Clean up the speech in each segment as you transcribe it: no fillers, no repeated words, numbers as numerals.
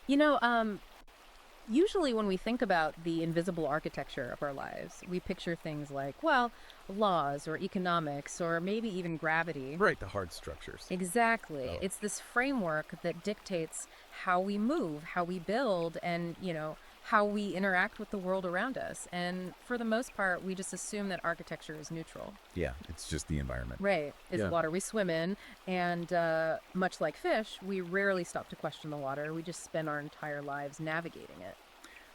You know, usually when we think about the invisible architecture of our lives, we picture things like, well, laws or economics or maybe even gravity. Right, the hard structures. Exactly. Oh, It's this framework that dictates how we move, how we build, and, how we interact with the world around us. And for the most part, we just assume that architecture is neutral. yeah, it's just the environment. Right. Is Yeah. water we swim in. And much like fish, we rarely stop to question the water. We just spend our entire lives navigating it.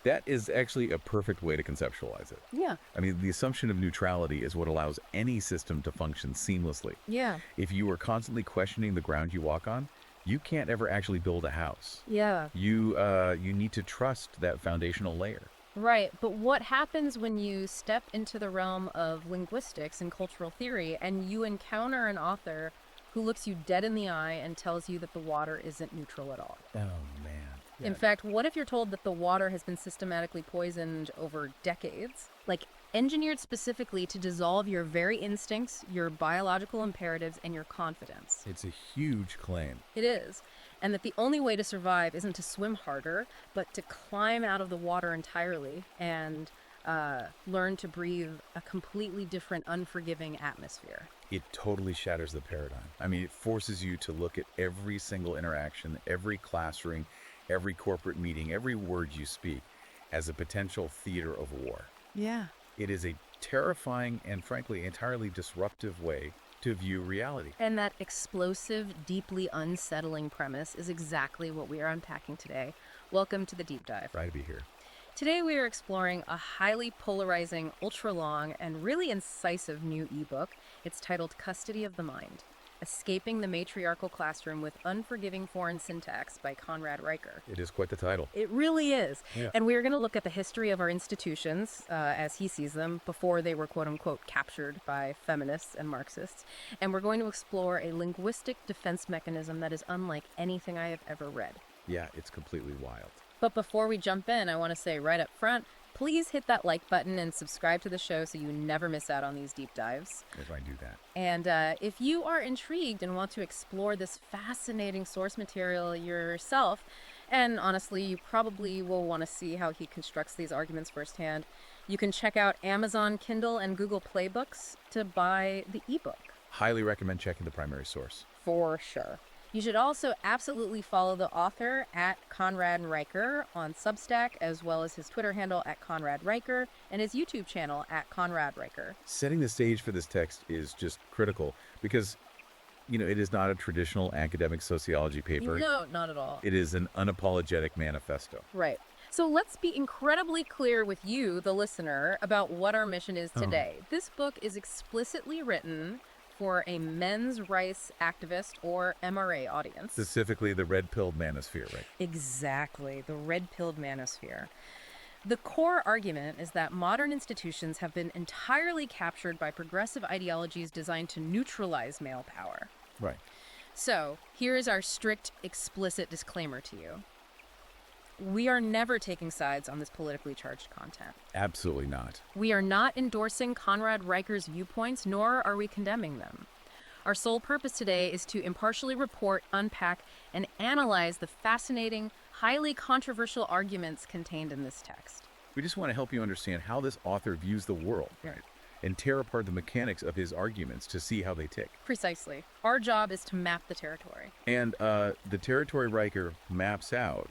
That is actually a perfect way to conceptualize it. Yeah. I mean, the assumption of neutrality is what allows any system to function seamlessly. Yeah. If you are constantly questioning the ground you walk on, you can't ever actually build a house. Yeah. You need to trust that foundational layer. Right. But what happens when you step into the realm of linguistics and cultural theory and you encounter an author who looks you dead in the eye and tells you that the water isn't neutral at all? Oh man. In fact, what if you're told that the water has been systematically poisoned over decades? Like, engineered specifically to dissolve your very instincts, your biological imperatives, and your confidence. It's a huge claim. It is. And that the only way to survive isn't to swim harder, but to climb out of the water entirely and learn to breathe a completely different, unforgiving atmosphere. It totally shatters the paradigm. I mean, it forces you to look at every single interaction, every classroom, every corporate meeting, every word you speak as a potential theater of war. Yeah. It is a terrifying and frankly entirely disruptive way to view reality. And that explosive, deeply unsettling premise is exactly what we are unpacking today. Welcome to the deep dive. Glad to be here. Today we are exploring a highly polarizing, ultra-long, and really incisive new ebook. It's titled Custody of the Mind: Escaping the Matriarchal Classroom with Unforgiving Foreign Syntax by Conrad Reicher. It is quite the title. It really is. Yeah. And we're going to look at the history of our institutions, as he sees them, before they were quote-unquote captured by feminists and Marxists. And we're going to explore a linguistic defense mechanism that is unlike anything I have ever read. Yeah, it's completely wild. But before we jump in, I want to say right up front, please hit that like button and subscribe to the show so you never miss out on these deep dives. If I do that. And if you are intrigued and want to explore this fascinating source material yourself, and honestly, you probably will want to see how he constructs these arguments firsthand, you can check out Amazon Kindle and Google Play Books to buy the ebook. Highly recommend checking the primary source. For sure. You should also absolutely follow the author at Conrad Reicher on Substack, as well as his Twitter handle at Conrad Reicher and his YouTube channel at Conrad Reicher. Setting the stage for this text is just critical because, it is not a traditional academic sociology paper. No, not at all. It is an unapologetic manifesto. Right. So let's be incredibly clear with you, the listener, about what our mission is today. This book is explicitly written for a men's rights activist or MRA audience. Specifically the red-pilled manosphere, right? Exactly, the red-pilled manosphere. The core argument is that modern institutions have been entirely captured by progressive ideologies designed to neutralize male power. Right. So, here is our strict, explicit disclaimer to you. We are never taking sides on this politically charged content. Absolutely not. We are not endorsing Conrad Reicher's viewpoints, nor are we condemning them. Our sole purpose today is to impartially report, unpack, and analyze the fascinating, highly controversial arguments contained in this text. We just want to help you understand how this author views the world, right? And tear apart the mechanics of his arguments to see how they tick. Precisely. Our job is to map the territory. And the territory Reicher maps out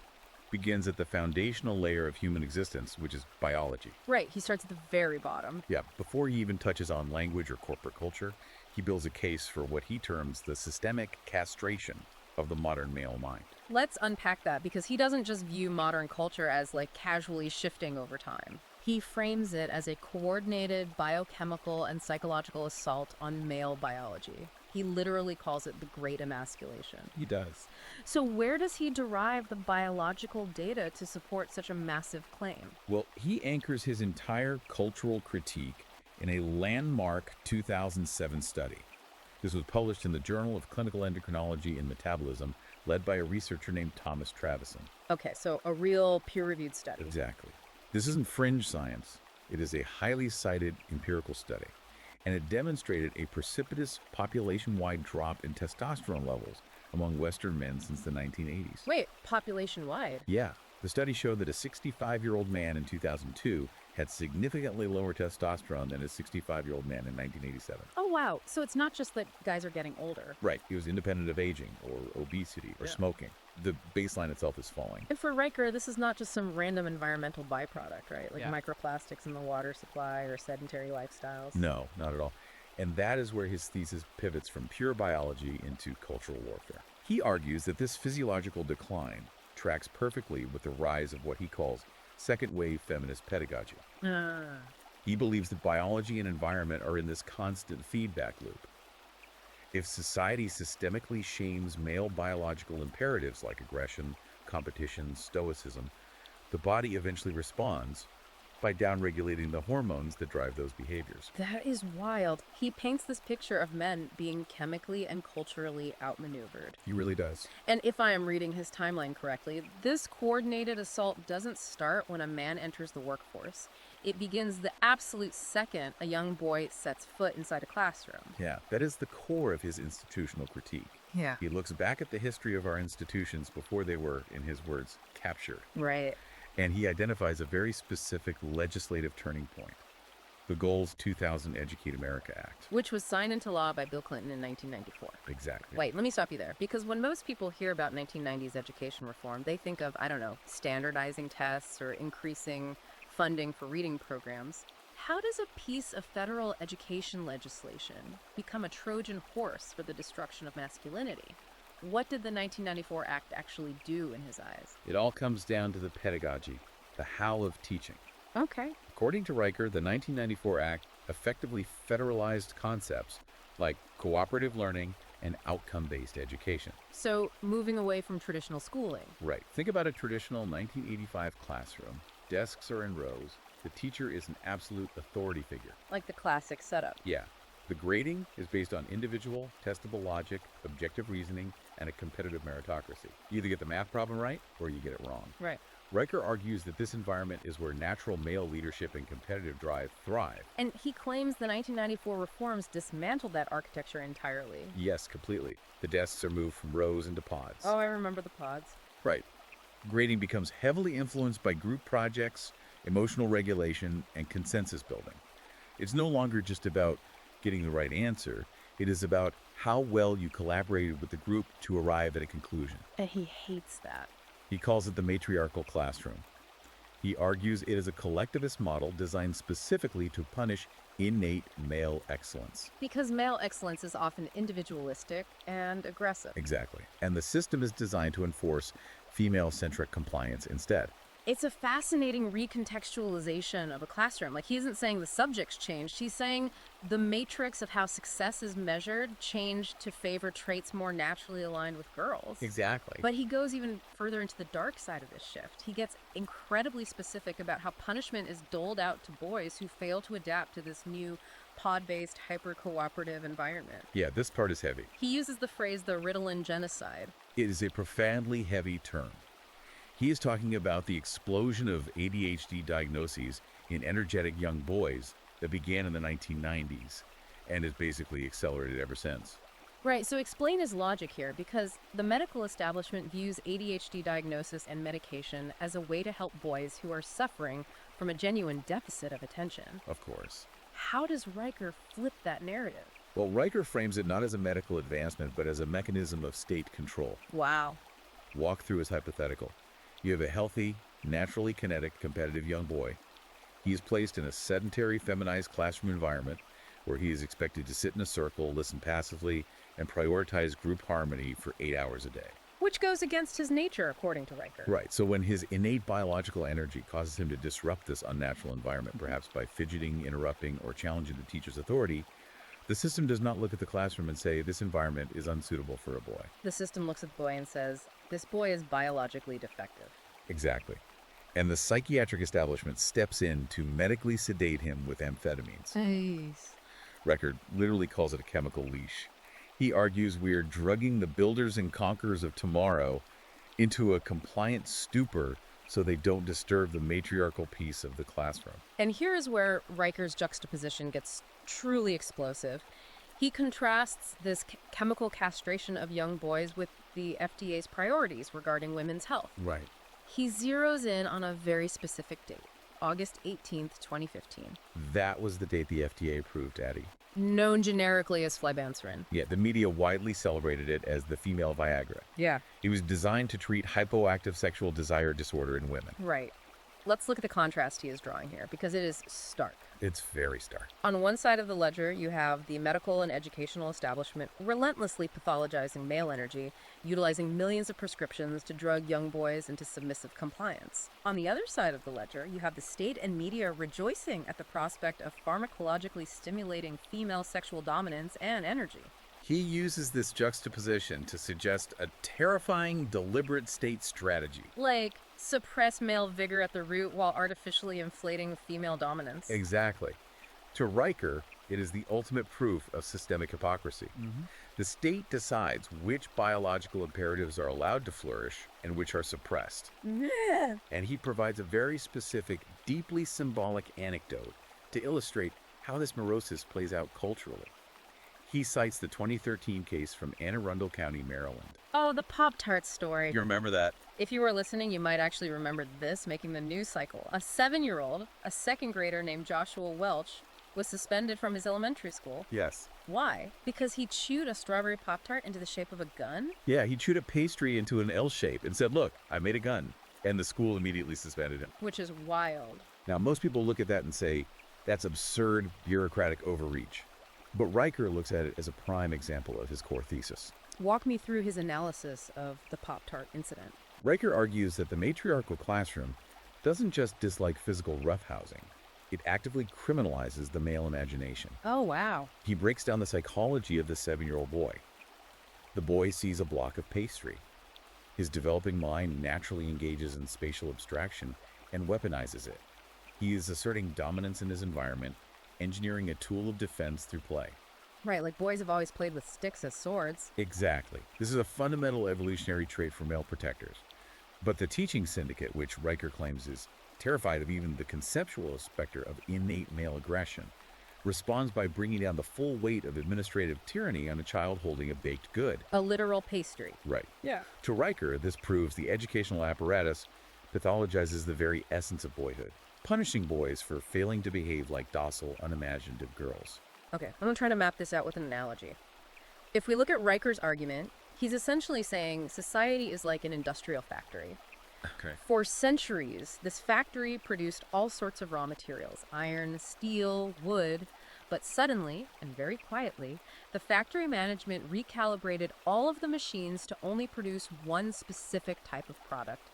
begins at the foundational layer of human existence, which is biology. Right, he starts at the very bottom. Yeah, before he even touches on language or corporate culture, he builds a case for what he terms the systemic castration of the modern male mind. Let's unpack that, because he doesn't just view modern culture as casually shifting over time. He frames it as a coordinated biochemical and psychological assault on male biology. He literally calls it the great emasculation. He does. So where does he derive the biological data to support such a massive claim? Well, he anchors his entire cultural critique in a landmark 2007 study. This was published in the Journal of Clinical Endocrinology and Metabolism, led by a researcher named Thomas Travison. Okay, so a real peer-reviewed study. Exactly. This isn't fringe science. It is a highly cited empirical study, and it demonstrated a precipitous population-wide drop in testosterone levels among Western men since the 1980s. Wait, population-wide? Yeah, the study showed that a 65-year-old man in 2002 had significantly lower testosterone than a 65-year-old man in 1987. Oh, wow. So it's not just that guys are getting older. Right, he was independent of aging or obesity or smoking. The baseline itself is falling. And for Riker, this is not just some random environmental byproduct, right? Like Yeah. microplastics in the water supply or sedentary lifestyles. No, not at all. And that is where his thesis pivots from pure biology into cultural warfare. He argues that this physiological decline tracks perfectly with the rise of what he calls second-wave feminist pedagogy. Ah. He believes that biology and environment are in this constant feedback loop. If society systemically shames male biological imperatives like aggression, competition, stoicism, the body eventually responds by downregulating the hormones that drive those behaviors. That is wild. He paints this picture of men being chemically and culturally outmaneuvered. He really does. And if I am reading his timeline correctly, this coordinated assault doesn't start when a man enters the workforce. It begins the absolute second a young boy sets foot inside a classroom. Yeah, that is the core of his institutional critique. Yeah. He looks back at the history of our institutions before they were, in his words, captured. Right. And he identifies a very specific legislative turning point, the Goals 2000 Educate America Act. Which was signed into law by Bill Clinton in 1994. Exactly. Wait, let me stop you there. Because when most people hear about 1990s education reform, they think of, I don't know, standardizing tests or increasing funding for reading programs. How does a piece of federal education legislation become a Trojan horse for the destruction of masculinity? What did the 1994 Act actually do in his eyes? It all comes down to the pedagogy, the how of teaching. Okay. According to Riker, the 1994 Act effectively federalized concepts like cooperative learning and outcome-based education. So, moving away from traditional schooling. Right. Think about a traditional 1985 classroom. Desks are in rows. The teacher is an absolute authority figure. Like the classic setup. Yeah. The grading is based on individual, testable logic, objective reasoning, and a competitive meritocracy. You either get the math problem right or you get it wrong. Right. Riker argues that this environment is where natural male leadership and competitive drive thrive. And he claims the 1994 reforms dismantled that architecture entirely. Yes, completely. The desks are moved from rows into pods. Oh, I remember the pods. Right. Grading becomes heavily influenced by group projects, emotional regulation, and consensus building. It's no longer just about getting the right answer. It is about how well you collaborated with the group to arrive at a conclusion. And he hates that. He calls it the matriarchal classroom. He argues it is a collectivist model designed specifically to punish innate male excellence. Because male excellence is often individualistic and aggressive. Exactly. And the system is designed to enforce female-centric compliance instead. It's a fascinating recontextualization of a classroom. Like, he isn't saying the subjects changed. He's saying the matrix of how success is measured changed to favor traits more naturally aligned with girls. Exactly. But he goes even further into the dark side of this shift. He gets incredibly specific about how punishment is doled out to boys who fail to adapt to this new pod-based, hyper-cooperative environment. Yeah, this part is heavy. He uses the phrase the Ritalin genocide. It is a profoundly heavy term. He is talking about the explosion of ADHD diagnoses in energetic young boys that began in the 1990s and has basically accelerated ever since. Right, so explain his logic here, because the medical establishment views ADHD diagnosis and medication as a way to help boys who are suffering from a genuine deficit of attention. Of course. How does Riker flip that narrative? Well, Riker frames it not as a medical advancement, but as a mechanism of state control. Wow. Walk through his hypothetical. You have a healthy, naturally kinetic, competitive young boy. He is placed in a sedentary, feminized classroom environment where he is expected to sit in a circle, listen passively, and prioritize group harmony for 8 hours a day. Which goes against his nature, according to Riker. Right, so when his innate biological energy causes him to disrupt this unnatural environment, perhaps by fidgeting, interrupting, or challenging the teacher's authority, the system does not look at the classroom and say, this environment is unsuitable for a boy. The system looks at the boy and says, this boy is biologically defective. Exactly. And the psychiatric establishment steps in to medically sedate him with amphetamines. Nice. Record literally calls it a chemical leash. He argues we are drugging the builders and conquerors of tomorrow into a compliant stupor so they don't disturb the matriarchal peace of the classroom. And here is where Riker's juxtaposition gets truly explosive. He contrasts this chemical castration of young boys with the FDA's priorities regarding women's health. Right. He zeroes in on a very specific date, August 18th, 2015, That was the date the FDA approved Addie. known generically as flibanserin. Yeah, the media widely celebrated it as the female Viagra. Yeah. It was designed to treat hypoactive sexual desire disorder in women. Right. Let's look at the contrast he is drawing here, because it is stark. It's very stark. On one side of the ledger, you have the medical and educational establishment relentlessly pathologizing male energy, utilizing millions of prescriptions to drug young boys into submissive compliance. On the other side of the ledger, you have the state and media rejoicing at the prospect of pharmacologically stimulating female sexual dominance and energy. He uses this juxtaposition to suggest a terrifying, deliberate state strategy. Like, suppress male vigor at the root while artificially inflating female dominance. Exactly. To Riker, it is the ultimate proof of systemic hypocrisy. The state decides which biological imperatives are allowed to flourish and which are suppressed. And he provides a very specific, deeply symbolic anecdote to illustrate how this morosis plays out culturally. He cites the 2013 case from Anne Arundel County, Maryland. Oh, the Pop-Tart story. You remember that? If you were listening, you might actually remember this making the news cycle. A 7-year-old, a second grader named Joshua Welch, was suspended from his elementary school. Yes. Why? Because he chewed a strawberry Pop-Tart into the shape of a gun? Yeah, he chewed a pastry into an L shape and said, "Look, I made a gun." And the school immediately suspended him. Which is wild. Now, most people look at that and say, that's absurd bureaucratic overreach. But Riker looks at it as a prime example of his core thesis. Walk me through his analysis of the Pop-Tart incident. Riker argues that the matriarchal classroom doesn't just dislike physical roughhousing, it actively criminalizes the male imagination. Oh, wow. He breaks down the psychology of the 7-year-old boy. The boy sees a block of pastry. His developing mind naturally engages in spatial abstraction and weaponizes it. He is asserting dominance in his environment, engineering a tool of defense through play. Right, like boys have always played with sticks as swords. Exactly. This is a fundamental evolutionary trait for male protectors. But the teaching syndicate, which Riker claims is terrified of even the conceptual specter of innate male aggression, responds by bringing down the full weight of administrative tyranny on a child holding a baked good. A literal pastry. Right. Yeah. To Riker, this proves the educational apparatus pathologizes the very essence of boyhood, punishing boys for failing to behave like docile, unimaginative girls. Okay, I'm going to try to map this out with an analogy. If we look at Riker's argument, he's essentially saying society is like an industrial factory. Okay. For centuries, this factory produced all sorts of raw materials, iron, steel, wood, but suddenly, and very quietly, the factory management recalibrated all of the machines to only produce one specific type of product.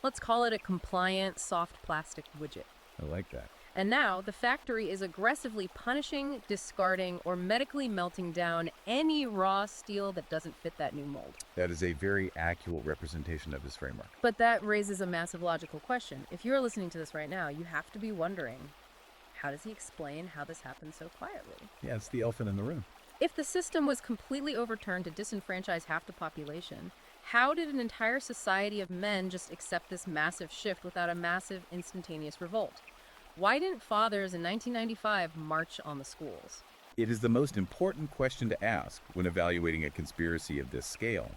Let's call it a compliant soft plastic widget. I like that. And now, the factory is aggressively punishing, discarding, or medically melting down any raw steel that doesn't fit that new mold. That is a very accurate representation of his framework. But that raises a massive logical question. If you're listening to this right now, you have to be wondering, how does he explain how this happened so quietly? Yeah, it's the elephant in the room. If the system was completely overturned to disenfranchise half the population, how did an entire society of men just accept this massive shift without a massive instantaneous revolt? Why didn't fathers in 1995 march on the schools? It is the most important question to ask when evaluating a conspiracy of this scale,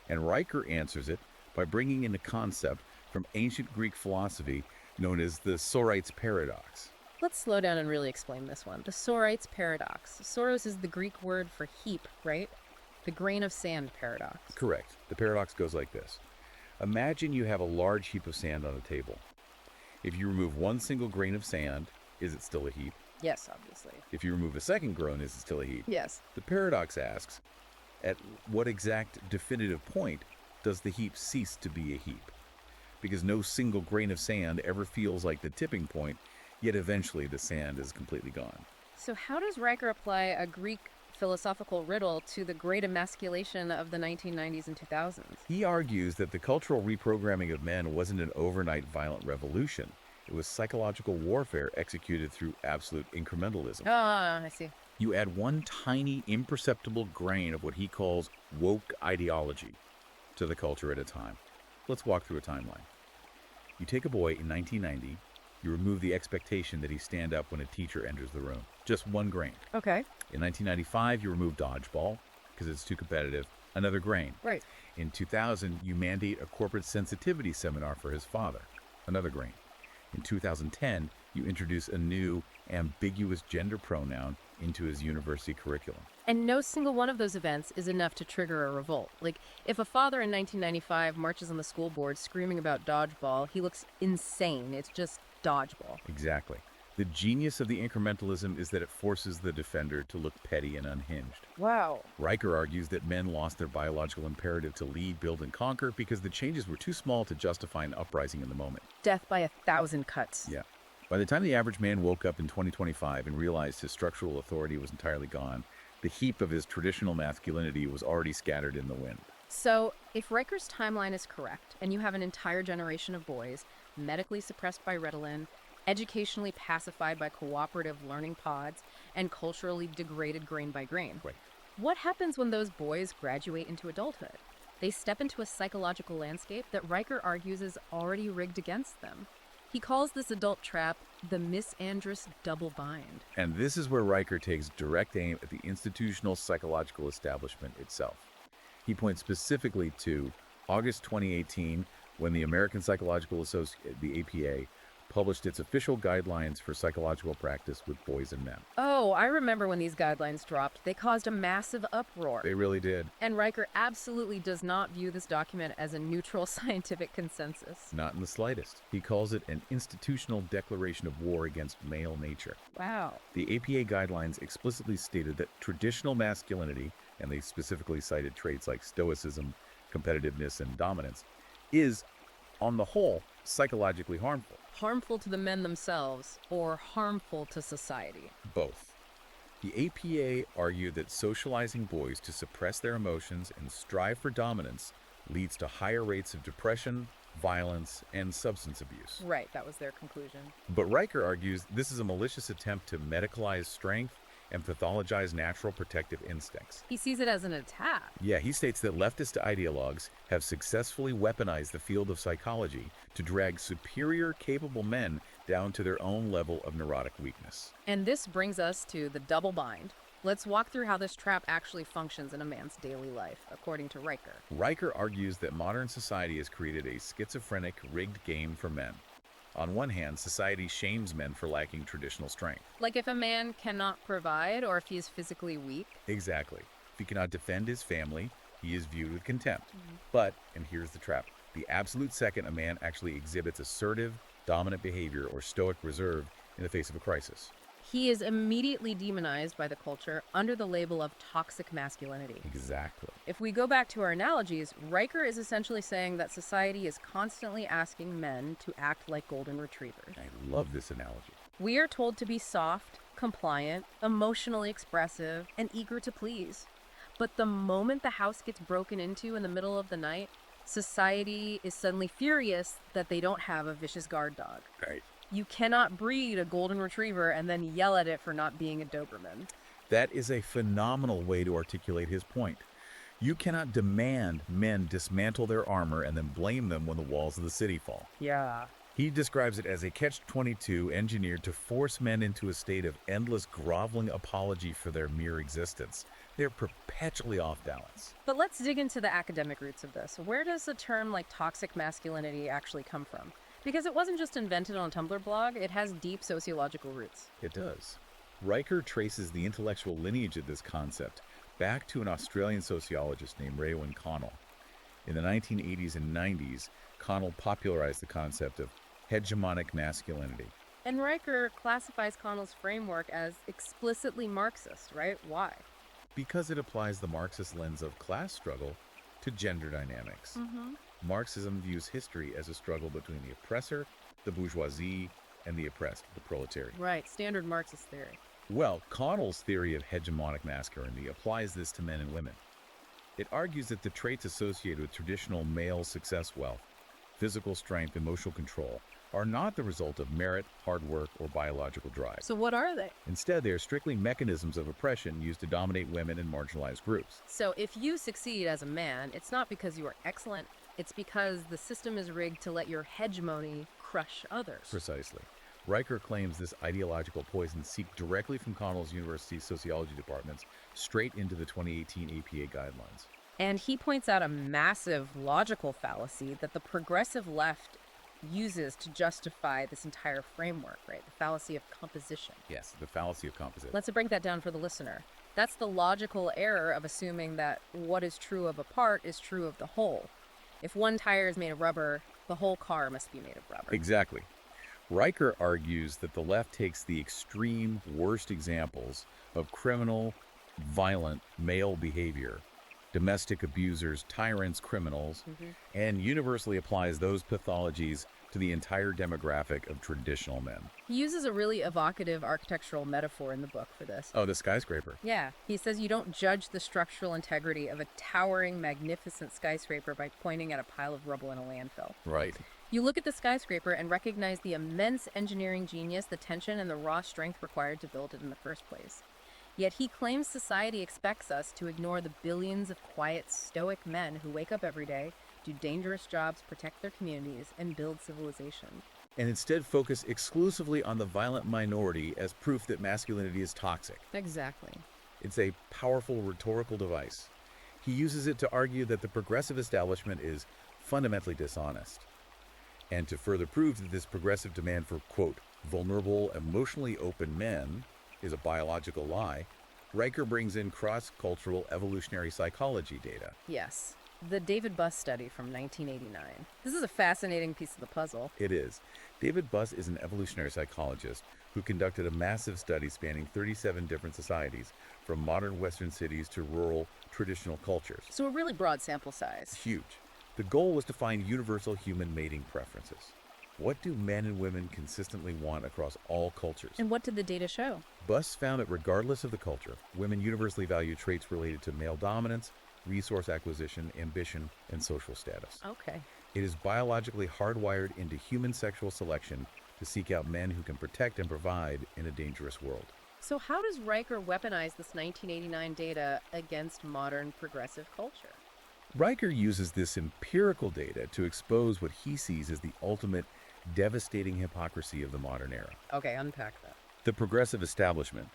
and Riker answers it by bringing in a concept from ancient Greek philosophy known as the Sorites paradox. Let's slow down and really explain this one. The Sorites paradox. Soros is the Greek word for heap, right? The grain of sand paradox. Correct. The paradox goes like this. Imagine you have a large heap of sand on a table. If you remove one single grain of sand, is it still a heap? Yes, obviously. If you remove a second grain, is it still a heap? Yes. The paradox asks, at what exact definitive point does the heap cease to be a heap? Because no single grain of sand ever feels like the tipping point, yet eventually the sand is completely gone. So how does Riker apply a Greek philosophical riddle to the great emasculation of the 1990s and 2000s? He argues that the cultural reprogramming of men wasn't an overnight violent revolution. It was psychological warfare executed through absolute incrementalism. Ah, I see. You add one tiny, imperceptible grain of what he calls woke ideology to the culture at a time. Let's walk through a timeline. You take a boy in 1990, You remove the expectation that he stand up when a teacher enters the room. Just 1 grain. Okay. In 1995, you remove dodgeball because it's too competitive. Another grain. Right. In 2000, you mandate a corporate sensitivity seminar for his father. Another grain. In 2010, you introduce a new ambiguous gender pronoun into his university curriculum. And no single one of those events is enough to trigger a revolt. Like, if a father in 1995 marches on the school board screaming about dodgeball, he looks insane. It's just dodgeball. Exactly. The genius of the incrementalism is that it forces the defender to look petty and unhinged. Wow. Riker argues that men lost their biological imperative to lead, build, and conquer because the changes were too small to justify an uprising in the moment. Death by 1,000 cuts. Yeah. By the time the average man woke up in 2025 and realized his structural authority was entirely gone, the heap of his traditional masculinity was already scattered in the wind. So, if Riker's timeline is correct, and you have an entire generation of boys medically suppressed by Ritalin, educationally pacified by cooperative learning pods, and culturally degraded grain by grain, Right. what happens when those boys graduate into adulthood? They step into a psychological landscape that Riker argues is already rigged against them. He calls this adult trap the misandrous double bind. And this is where Riker takes direct aim at the institutional psychological establishment itself. He points specifically to August 2018, when the American Psychological Association, the APA, published its official guidelines for psychological practice with boys and men. Oh, I remember when these guidelines dropped. They caused a massive uproar. They really did. And Riker absolutely does not view this document as a neutral scientific consensus. Not in the slightest. He calls it an institutional declaration of war against male nature. Wow. The APA guidelines explicitly stated that traditional masculinity, and they specifically cited traits like stoicism, competitiveness, and dominance, is, on the whole, psychologically harmful. Harmful to the men themselves or harmful to society? Both. The APA argued that socializing boys to suppress their emotions and strive for dominance leads to higher rates of depression, violence, and substance abuse. Right, that was their conclusion. But Riker argues this is a malicious attempt to medicalize strength and pathologize natural protective instincts. He sees it as an attack. Yeah, he states that leftist ideologues have successfully weaponized the field of psychology to drag superior, capable men down to their own level of neurotic weakness. And this brings us to the double bind. Let's walk through how this trap actually functions in a man's daily life, according to Riker. Riker argues that modern society has created a schizophrenic, rigged game for men. On one hand, society shames men for lacking traditional strength. Like if a man cannot provide or if he is physically weak. Exactly. If he cannot defend his family, he is viewed with contempt. But, and here's the trap, the absolute second a man actually exhibits assertive, dominant behavior or stoic reserve in the face of a crisis. He is immediately demonized by the culture under the label of toxic masculinity. Exactly. If we go back to our analogies, Riker is essentially saying that society is constantly asking men to act like golden retrievers. I love this analogy. We are told to be soft, compliant, emotionally expressive, and eager to please. But the moment the house gets broken into in the middle of the night, society is suddenly furious that they don't have a vicious guard dog. Right. You cannot breed a golden retriever and then yell at it for not being a Doberman. That is a phenomenal way to articulate his point. You cannot demand men dismantle their armor and then blame them when the walls of the city fall. Yeah. He describes it as a catch-22 engineered to force men into a state of endless groveling apology for their mere existence. They're perpetually off balance. But let's dig into the academic roots of this. Where does a term like toxic masculinity actually come from? Because it wasn't just invented on a Tumblr blog, it has deep sociological roots. It does. Riker traces the intellectual lineage of this concept back to an Australian sociologist named Raewyn Connell. In the 1980s and 90s, Connell popularized the concept of hegemonic masculinity. And Riker classifies Connell's framework as explicitly Marxist, right? Why? Because it applies the Marxist lens of class struggle to gender dynamics. Marxism views history as a struggle between the oppressor, the bourgeoisie, and the oppressed, the proletariat. Right, standard Marxist theory. Well, Connell's theory of hegemonic masculinity applies this to men and women. It argues that the traits associated with traditional male success wealth, physical strength, emotional control, are not the result of merit, hard work, or biological drive. So what are they? Instead, they are strictly mechanisms of oppression used to dominate women and marginalized groups. So if you succeed as a man, it's not because you are excellent, it's because the system is rigged to let your hegemony crush others. Precisely. Riker claims this ideological poison seeped directly from Cornell's University's sociology departments straight into the 2018 APA guidelines. And he points out a massive logical fallacy that the progressive left uses to justify this entire framework, right? The fallacy of composition. Yes, the fallacy of composition. Let's break that down for the listener. That's the logical error of assuming that what is true of a part is true of the whole. If one tire is made of rubber, the whole car must be made of rubber. Exactly. Riker argues that the left takes the extreme worst examples of criminal, violent male behavior, domestic abusers, tyrants, criminals, and universally applies those pathologies to the entire demographic of traditional men. He uses a really evocative architectural metaphor in the book for this. Oh, the skyscraper. Yeah, he says you don't judge the structural integrity of a towering, magnificent skyscraper by pointing at a pile of rubble in a landfill. Right. You look at the skyscraper and recognize the immense engineering genius, the tension, and the raw strength required to build it in the first place. Yet he claims society expects us to ignore the billions of quiet, stoic men who wake up every day, do dangerous jobs, protect their communities, and build civilization. And instead focus exclusively on the violent minority as proof that masculinity is toxic. Exactly. It's a powerful rhetorical device. He uses it to argue that the progressive establishment is fundamentally dishonest. And to further prove that this progressive demand for, quote, vulnerable, emotionally open men is a biological lie, Riker brings in cross-cultural evolutionary psychology data. Yes. The David Buss study from 1989. This is a fascinating piece of the puzzle. It is. David Buss is an evolutionary psychologist who conducted a massive study spanning 37 different societies, from modern Western cities to rural, traditional cultures. So a really broad sample size. Huge. The goal was to find universal human mating preferences. What do men and women consistently want across all cultures? And what did the data show? Buss found that regardless of the culture, women universally value traits related to male dominance, resource acquisition, ambition, and social status. Okay. It is biologically hardwired into human sexual selection to seek out men who can protect and provide in a dangerous world. So how does Riker weaponize this 1989 data against modern progressive culture? Riker uses this empirical data to expose what he sees as the ultimate devastating hypocrisy of the modern era. Okay, unpack that. The progressive establishment,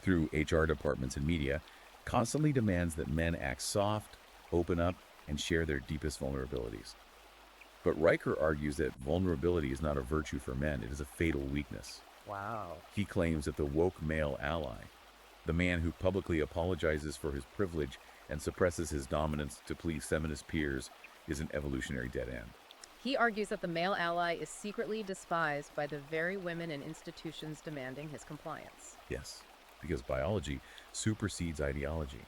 through HR departments and media, constantly demands that men act soft, open up, and share their deepest vulnerabilities. But Riker argues that vulnerability is not a virtue for men, it is a fatal weakness. Wow. He claims that the woke male ally, the man who publicly apologizes for his privilege and suppresses his dominance to please feminist peers, is an evolutionary dead end. He argues that the male ally is secretly despised by the very women and institutions demanding his compliance. Yes, because biology supersedes ideology.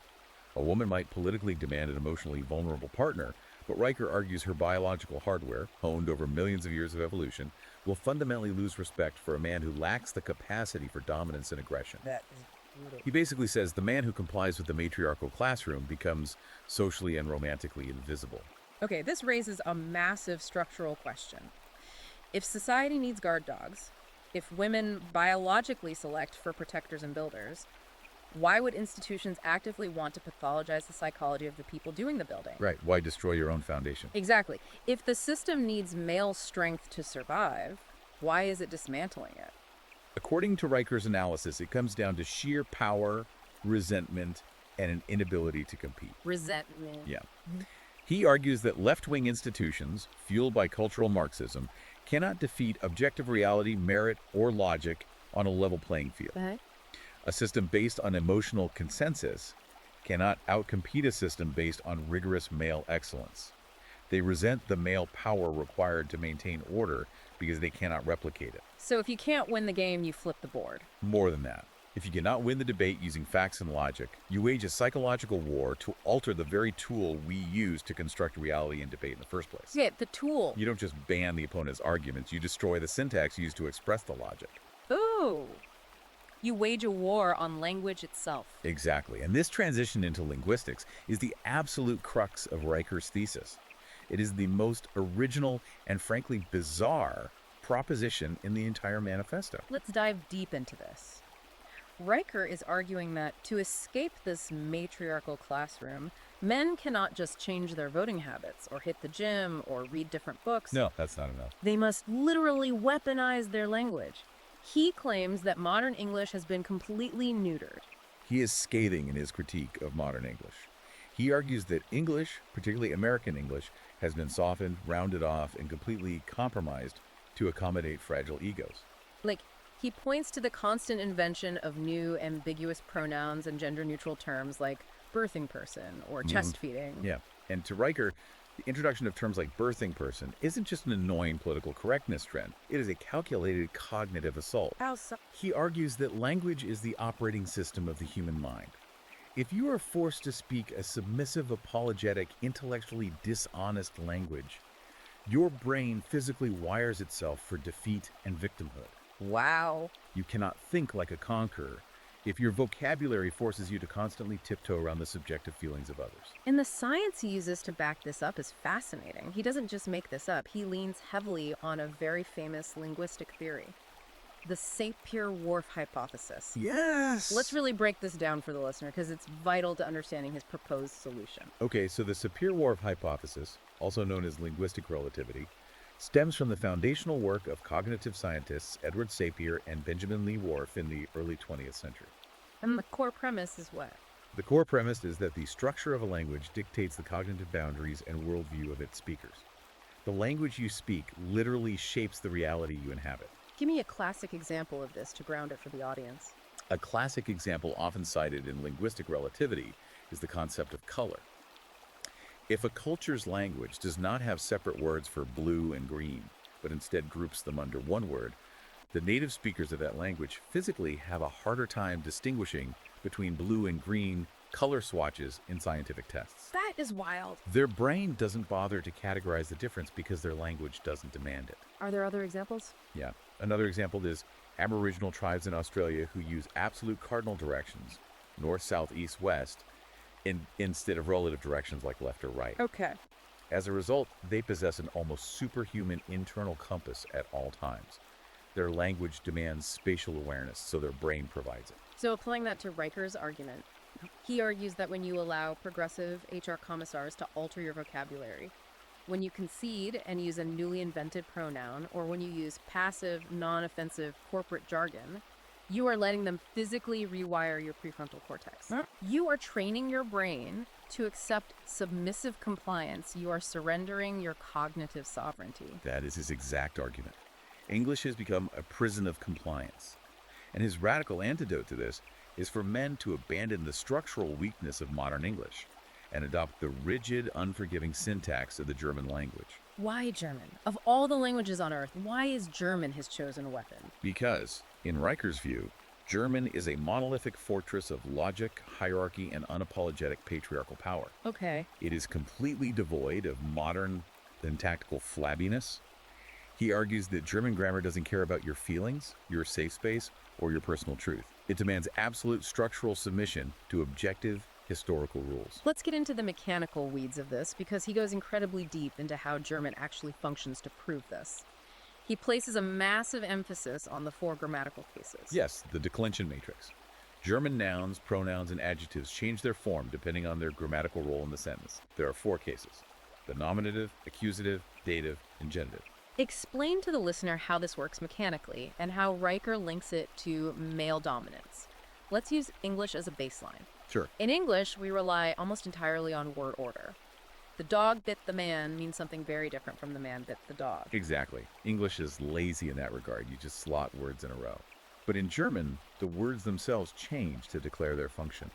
A woman might politically demand an emotionally vulnerable partner, but Riker argues her biological hardware, honed over millions of years of evolution, will fundamentally lose respect for a man who lacks the capacity for dominance and aggression. That is brutal. He basically says the man who complies with the matriarchal classroom becomes socially and romantically invisible. Okay, this raises a massive structural question. If society needs guard dogs, if women biologically select for protectors and builders, why would institutions actively want to pathologize the psychology of the people doing the building? Right, why destroy your own foundation? Exactly. If the system needs male strength to survive, why is it dismantling it? According to Riker's analysis, it comes down to sheer power, resentment, and an inability to compete. Resentment. Yeah. He argues that left-wing institutions, fueled by cultural Marxism, cannot defeat objective reality, merit, or logic on a level playing field. Okay. A system based on emotional consensus cannot outcompete a system based on rigorous male excellence. They resent the male power required to maintain order because they cannot replicate it. So if you can't win the game, you flip the board. More than that, if you cannot win the debate using facts and logic, you wage a psychological war to alter the very tool we use to construct reality and debate in the first place. Yeah, the tool. You don't just ban the opponent's arguments, you destroy the syntax used to express the logic. Ooh. You wage a war on language itself. Exactly, and this transition into linguistics is the absolute crux of Riker's thesis. It is the most original and frankly bizarre proposition in the entire manifesto. Let's dive deep into this. Riker is arguing that to escape this matriarchal classroom, men cannot just change their voting habits or hit the gym or read different books. No, that's not enough. They must literally weaponize their language. He claims that modern English has been completely neutered. He is scathing in his critique of modern English. He argues that English, particularly American English, has been softened, rounded off, and completely compromised to accommodate fragile egos. Like, he points to the constant invention of new ambiguous pronouns and gender-neutral terms like birthing person or chest feeding. Yeah. And to Riker, the introduction of terms like birthing person isn't just an annoying political correctness trend. It is a calculated cognitive assault. He argues that language is the operating system of the human mind. If you are forced to speak a submissive, apologetic, intellectually dishonest language, your brain physically wires itself for defeat and victimhood. Wow. You cannot think like a conqueror if your vocabulary forces you to constantly tiptoe around the subjective feelings of others. And the science he uses to back this up is fascinating. He doesn't just make this up. He leans heavily on a very famous linguistic theory, the Sapir-Whorf hypothesis. Yes! Let's really break this down for the listener because it's vital to understanding his proposed solution. Okay, so the Sapir-Whorf hypothesis, also known as linguistic relativity, stems from the foundational work of cognitive scientists Edward Sapir and Benjamin Lee Whorf in the early 20th century. And the core premise is what? The core premise is that the structure of a language dictates the cognitive boundaries and worldview of its speakers. The language you speak literally shapes the reality you inhabit. Give me a classic example of this to ground it for the audience. A classic example often cited in linguistic relativity is the concept of color. If a culture's language does not have separate words for blue and green, but instead groups them under one word, the native speakers of that language physically have a harder time distinguishing between blue and green color swatches in scientific tests. That is wild. Their brain doesn't bother to categorize the difference because their language doesn't demand it. Are there other examples? Yeah. Another example is Aboriginal tribes in Australia who use absolute cardinal directions, north, south, east, west, instead of relative directions like left or right. Okay. As a result, they possess an almost superhuman internal compass at all times. Their language demands spatial awareness, so their brain provides it. So applying that to Riker's argument, he argues that when you allow progressive HR commissars to alter your vocabulary, when you concede and use a newly invented pronoun, or when you use passive, non-offensive corporate jargon, you are letting them physically rewire your prefrontal cortex. You are training your brain to accept submissive compliance. You are surrendering your cognitive sovereignty. That is his exact argument. English has become a prison of compliance. And his radical antidote to this is for men to abandon the structural weakness of modern English and adopt the rigid, unforgiving syntax of the German language. Why German? Of all the languages on Earth, why is German his chosen weapon? Because, in Riker's view, German is a monolithic fortress of logic, hierarchy, and unapologetic patriarchal power. Okay. It is completely devoid of modern and tactical flabbiness. He argues that German grammar doesn't care about your feelings, your safe space, or your personal truth. It demands absolute structural submission to objective, historical rules. Let's get into the mechanical weeds of this because he goes incredibly deep into how German actually functions to prove this. He places a massive emphasis on the 4 grammatical cases. Yes, the declension matrix. German nouns, pronouns, and adjectives change their form depending on their grammatical role in the sentence. There are 4 cases: the nominative, accusative, dative, and genitive. Explain to the listener how this works mechanically and how Riker links it to male dominance. Let's use English as a baseline. Sure. In English, we rely almost entirely on word order. The dog bit the man means something very different from the man bit the dog. Exactly. English is lazy in that regard. You just slot words in a row. But in German, the words themselves change to declare their function.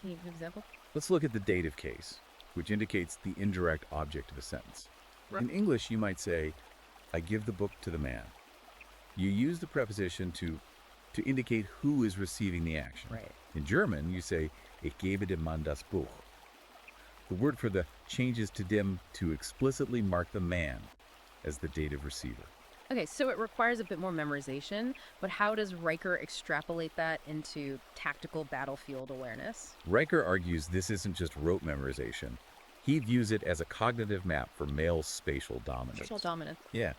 Can you give an example? Let's look at the dative case, which indicates the indirect object of a sentence. Right. In English, you might say, I give the book to the man. You use the preposition to indicate who is receiving the action. Right. In German, you say, Ich gebe dem Mann das Buch. The word for the changes to dem to explicitly mark the man as the dative receiver. Okay, so it requires a bit more memorization, but how does Riker extrapolate that into tactical battlefield awareness? Riker argues this isn't just rote memorization. He views it as a cognitive map for male spatial dominance. Spatial dominance. Yeah.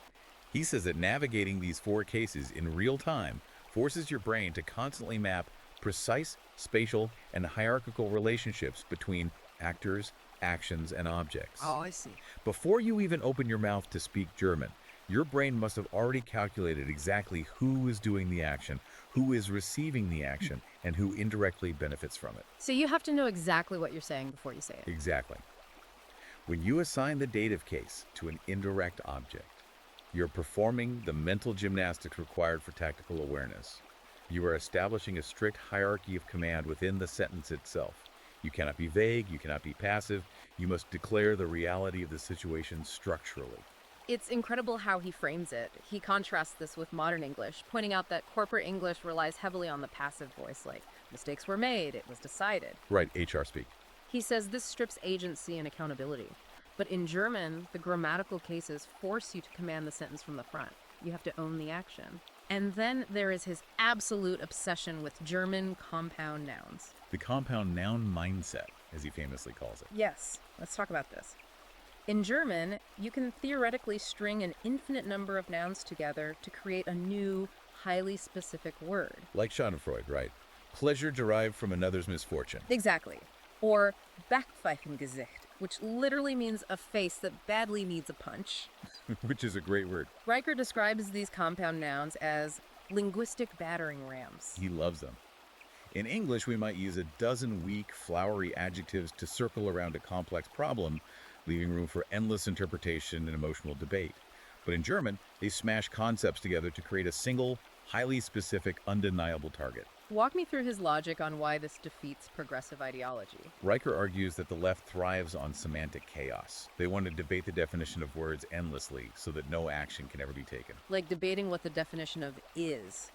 He says that navigating these 4 cases in real time forces your brain to constantly map precise spatial and hierarchical relationships between actors, actions, and objects. Oh, I see. Before you even open your mouth to speak German, Your brain must have already calculated exactly who is doing the action, who is receiving the action, and who indirectly benefits from it. So you have to know exactly what you're saying before you say it. Exactly. When you assign the dative case to an indirect object, you're performing the mental gymnastics required for tactical awareness. You are establishing a strict hierarchy of command within the sentence itself. You cannot be vague, you cannot be passive, you must declare the reality of the situation structurally. It's incredible how he frames it. He contrasts this with modern English, pointing out that corporate English relies heavily on the passive voice, like, mistakes were made, it was decided. Right, HR speak. He says this strips agency and accountability. But in German, the grammatical cases force you to command the sentence from the front. You have to own the action. And then there is his absolute obsession with German compound nouns. The compound noun mindset, as he famously calls it. Yes, let's talk about this. In German, you can theoretically string an infinite number of nouns together to create a new, highly specific word. Like Schadenfreude, right? Pleasure derived from another's misfortune. Exactly. Or Backpfeifengesicht, which literally means a face that badly needs a punch. Which is a great word. Riker describes these compound nouns as linguistic battering rams. He loves them. In English, we might use a dozen weak, flowery adjectives to circle around a complex problem, leaving room for endless interpretation and emotional debate. But in German, they smash concepts together to create a single, highly specific, undeniable target. Walk me through his logic on why this defeats progressive ideology. Riker argues that the left thrives on semantic chaos. They want to debate the definition of words endlessly so that no action can ever be taken. Like debating what the definition of is.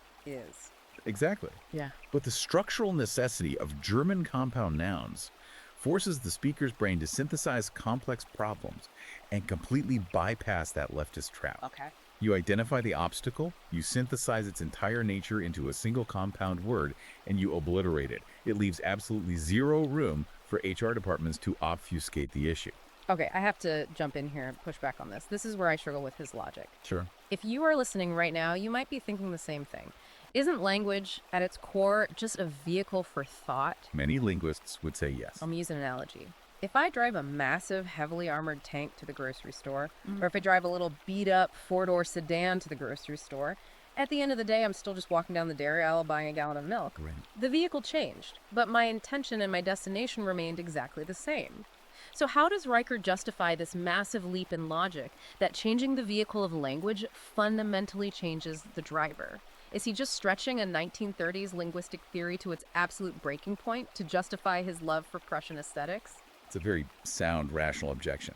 Exactly. Yeah. But the structural necessity of German compound nouns forces the speaker's brain to synthesize complex problems and completely bypass that leftist trap. Okay. You identify the obstacle, you synthesize its entire nature into a single compound word, and you obliterate it. It leaves absolutely zero room for HR departments to obfuscate the issue. Okay, I have to jump in here and push back on this. This is where I struggle with his logic. Sure. If you are listening right now, you might be thinking the same thing. Isn't language, at its core, just a vehicle for thought? Many linguists would say yes. I'll use an analogy. If I drive a massive, heavily armored tank to the grocery store, or if I drive a little beat-up four-door sedan to the grocery store, at the end of the day, I'm still just walking down the dairy aisle buying a gallon of milk. Right. The vehicle changed, but my intention and my destination remained exactly the same. So how does Riker justify this massive leap in logic that changing the vehicle of language fundamentally changes the driver? Is he just stretching a 1930s linguistic theory to its absolute breaking point to justify his love for Prussian aesthetics? It's a very sound, rational objection.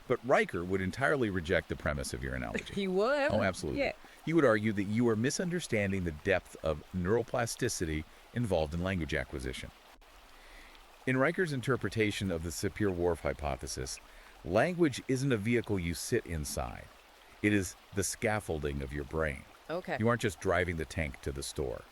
But Riker would entirely reject the premise of your analogy. He would? Oh, absolutely. Yeah. He would argue that you are misunderstanding the depth of neuroplasticity involved in language acquisition. In Riker's interpretation of the Sapir-Whorf hypothesis, language isn't a vehicle you sit inside. It is the scaffolding of your brain. Okay. You aren't just driving the tank to the store.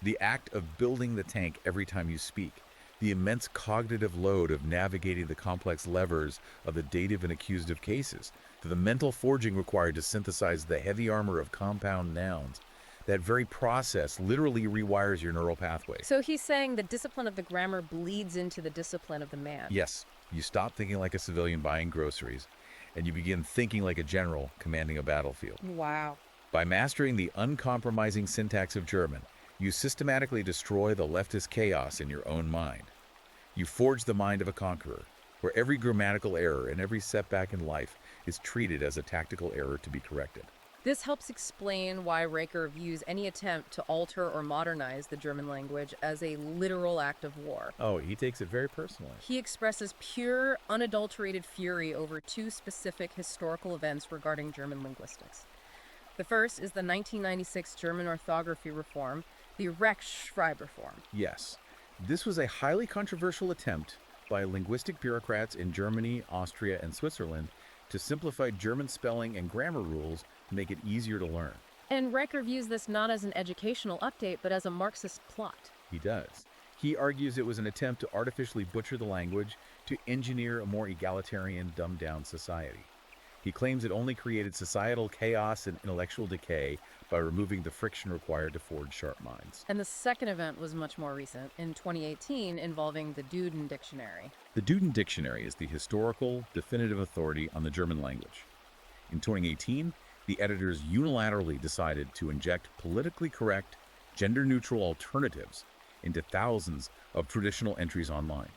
The act of building the tank every time you speak, the immense cognitive load of navigating the complex levers of the dative and accusative cases, to the mental forging required to synthesize the heavy armor of compound nouns, that very process literally rewires your neural pathway. So he's saying the discipline of the grammar bleeds into the discipline of the man. Yes, you stop thinking like a civilian buying groceries, and you begin thinking like a general commanding a battlefield. Wow. By mastering the uncompromising syntax of German, you systematically destroy the leftist chaos in your own mind. You forge the mind of a conqueror, where every grammatical error and every setback in life is treated as a tactical error to be corrected. This helps explain why Riker views any attempt to alter or modernize the German language as a literal act of war. Oh, he takes it very personally. He expresses pure, unadulterated fury over two specific historical events regarding German linguistics. The first is the 1996 German orthography reform, the Rechtschreibreform. Yes, this was a highly controversial attempt by linguistic bureaucrats in Germany, Austria, and Switzerland to simplify German spelling and grammar rules to make it easier to learn. And Riker views this not as an educational update, but as a Marxist plot. He does. He argues it was an attempt to artificially butcher the language to engineer a more egalitarian, dumbed-down society. He claims it only created societal chaos and intellectual decay by removing the friction required to forge sharp minds. And the second event was much more recent, in 2018, involving the Duden Dictionary. The Duden Dictionary is the historical, definitive authority on the German language. In 2018, The editors unilaterally decided to inject politically correct, gender-neutral alternatives into thousands of traditional entries online,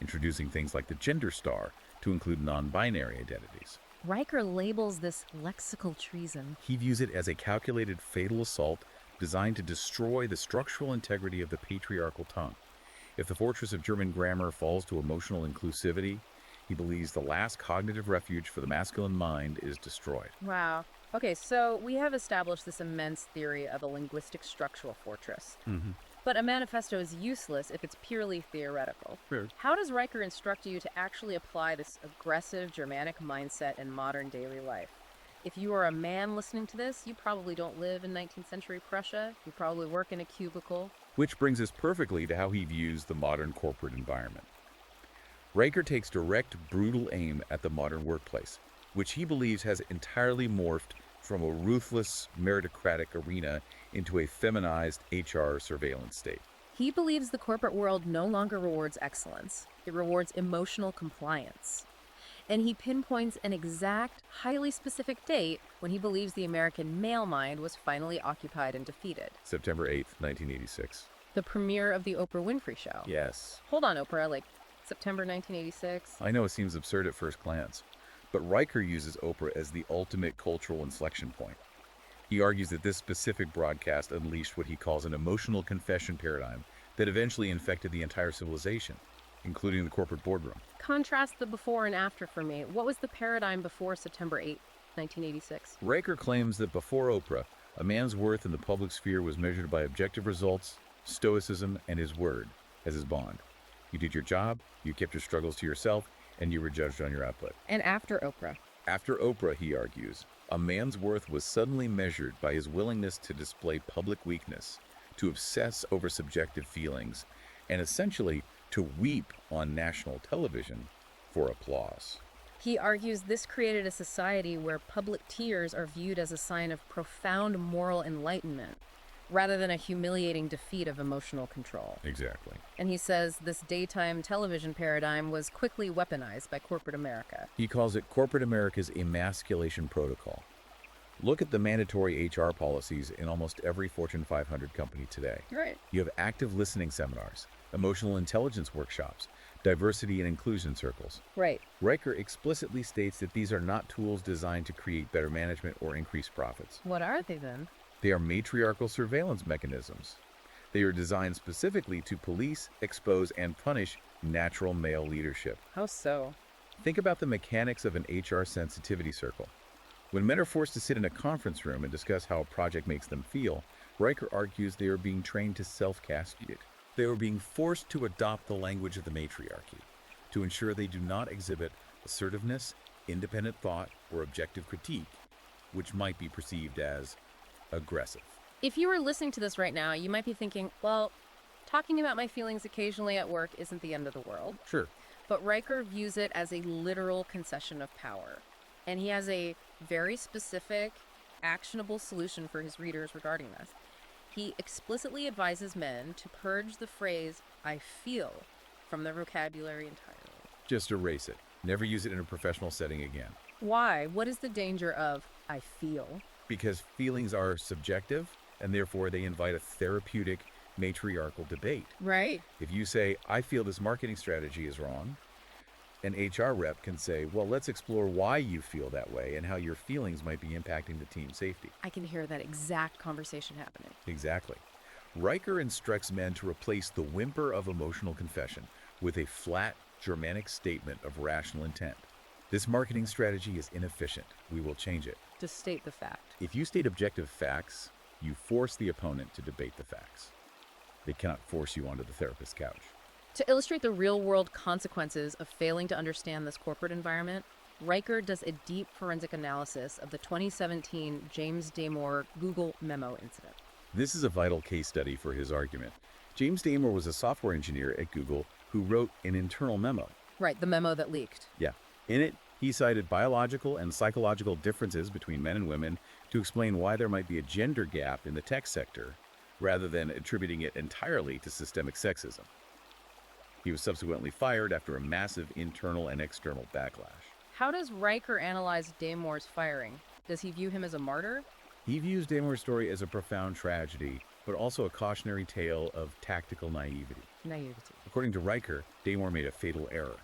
introducing things like the gender star to include non-binary identities. Riker labels this lexical treason. He views it as a calculated fatal assault designed to destroy the structural integrity of the patriarchal tongue. If the fortress of German grammar falls to emotional inclusivity, he believes the last cognitive refuge for the masculine mind is destroyed. Wow. Okay, so we have established this immense theory of a linguistic structural fortress. Mm-hmm. But a manifesto is useless if it's purely theoretical. Fair. How does Riker instruct you to actually apply this aggressive Germanic mindset in modern daily life? If you are a man listening to this, you probably don't live in 19th century Prussia. You probably work in a cubicle. Which brings us perfectly to how he views the modern corporate environment. Riker takes direct, brutal aim at the modern workplace, which he believes has entirely morphed from a ruthless, meritocratic arena into a feminized HR surveillance state. He believes the corporate world no longer rewards excellence. It rewards emotional compliance. And he pinpoints an exact, highly specific date when he believes the American male mind was finally occupied and defeated. September 8th, 1986. The premiere of the Oprah Winfrey Show. Yes. Hold on, Oprah, like September 1986? I know it seems absurd at first glance, but Riker uses Oprah as the ultimate cultural inflection point. He argues that this specific broadcast unleashed what he calls an emotional confession paradigm that eventually infected the entire civilization, including the corporate boardroom. Contrast the before and after for me. What was the paradigm before September 8, 1986? Riker claims that before Oprah, a man's worth in the public sphere was measured by objective results, stoicism, and his word as his bond. You did your job, you kept your struggles to yourself, and you were judged on your output. And after Oprah? After Oprah, he argues, a man's worth was suddenly measured by his willingness to display public weakness, to obsess over subjective feelings, and essentially to weep on national television for applause. He argues this created a society where public tears are viewed as a sign of profound moral enlightenment, rather than a humiliating defeat of emotional control. Exactly. And he says this daytime television paradigm was quickly weaponized by corporate America. He calls it corporate America's emasculation protocol. Look at the mandatory HR policies in almost every Fortune 500 company today. Right. You have active listening seminars, emotional intelligence workshops, diversity and inclusion circles. Right. Riker explicitly states that these are not tools designed to create better management or increase profits. What are they then? They are matriarchal surveillance mechanisms. They are designed specifically to police, expose, and punish natural male leadership. How so? Think about the mechanics of an HR sensitivity circle. When men are forced to sit in a conference room and discuss how a project makes them feel, Riker argues they are being trained to self-castigate. They are being forced to adopt the language of the matriarchy to ensure they do not exhibit assertiveness, independent thought, or objective critique, which might be perceived as aggressive. If you were listening to this right now, you might be thinking, well, talking about my feelings occasionally at work isn't the end of the world. Sure. But Riker views it as a literal concession of power. And he has a very specific, actionable solution for his readers regarding this. He explicitly advises men to purge the phrase, I feel, from their vocabulary entirely. Just erase it. Never use it in a professional setting again. Why? What is the danger of, I feel? Because feelings are subjective, and therefore they invite a therapeutic, matriarchal debate. Right. If you say, I feel this marketing strategy is wrong, an HR rep can say, well, let's explore why you feel that way and how your feelings might be impacting the team's safety. I can hear that exact conversation happening. Exactly. Riker instructs men to replace the whimper of emotional confession with a flat, Germanic statement of rational intent. This marketing strategy is inefficient. We will change it. To state the fact. If you state objective facts, you force the opponent to debate the facts. They cannot force you onto the therapist's couch. To illustrate the real-world consequences of failing to understand this corporate environment, Riker does a deep forensic analysis of the 2017 James Damore Google memo incident. This is a vital case study for his argument. James Damore was a software engineer at Google who wrote an internal memo. Right, the memo that leaked. Yeah. In it, he cited biological and psychological differences between men and women to explain why there might be a gender gap in the tech sector, rather than attributing it entirely to systemic sexism. He was subsequently fired after a massive internal and external backlash. How does Riker analyze Damore's firing? Does he view him as a martyr? He views Damor's story as a profound tragedy, but also a cautionary tale of tactical naivety. Naivety. According to Riker, Damor made a fatal error.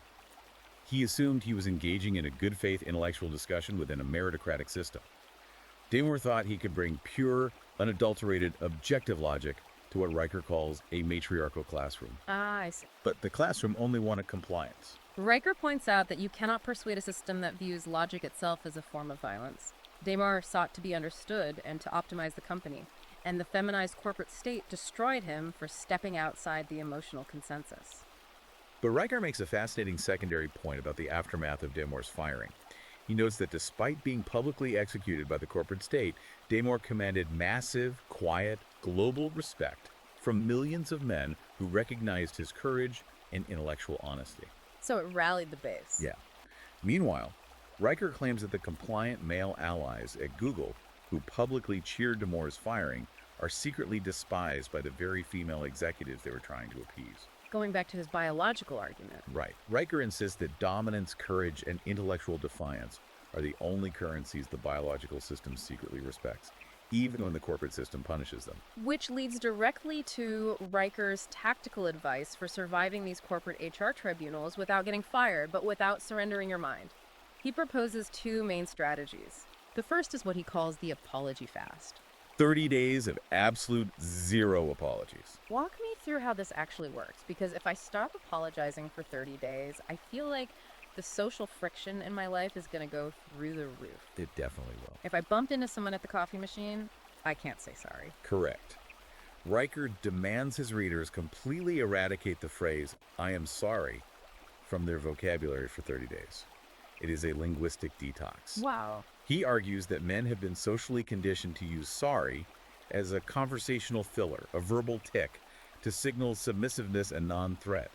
He assumed he was engaging in a good faith intellectual discussion within a meritocratic system. Damor thought he could bring pure, unadulterated, objective logic to what Riker calls a matriarchal classroom. Ah, I see. But the classroom only wanted compliance. Riker points out that you cannot persuade a system that views logic itself as a form of violence. Damar sought to be understood and to optimize the company, and the feminized corporate state destroyed him for stepping outside the emotional consensus. But Riker makes a fascinating secondary point about the aftermath of Damor's firing. He notes that despite being publicly executed by the corporate state, Damor commanded massive, quiet, global respect from millions of men who recognized his courage and intellectual honesty. So it rallied the base. Yeah. Meanwhile, Riker claims that the compliant male allies at Google, who publicly cheered Damor's firing, are secretly despised by the very female executives they were trying to appease. Going back to his biological argument. Right. Riker insists that dominance, courage, and intellectual defiance are the only currencies the biological system secretly respects, even when the corporate system punishes them. Which leads directly to Riker's tactical advice for surviving these corporate HR tribunals without getting fired, but without surrendering your mind. He proposes two main strategies. The first is what he calls the apology fast. 30 days of absolute zero apologies. Walk me through how this actually works, because if I stop apologizing for 30 days, I feel like the social friction in my life is going to go through the roof. It definitely will. If I bumped into someone at the coffee machine, I can't say sorry. Correct. Riker demands his readers completely eradicate the phrase, "I am sorry," from their vocabulary for 30 days. It is a linguistic detox. Wow. He argues that men have been socially conditioned to use sorry as a conversational filler, a verbal tick, to signal submissiveness and non-threat.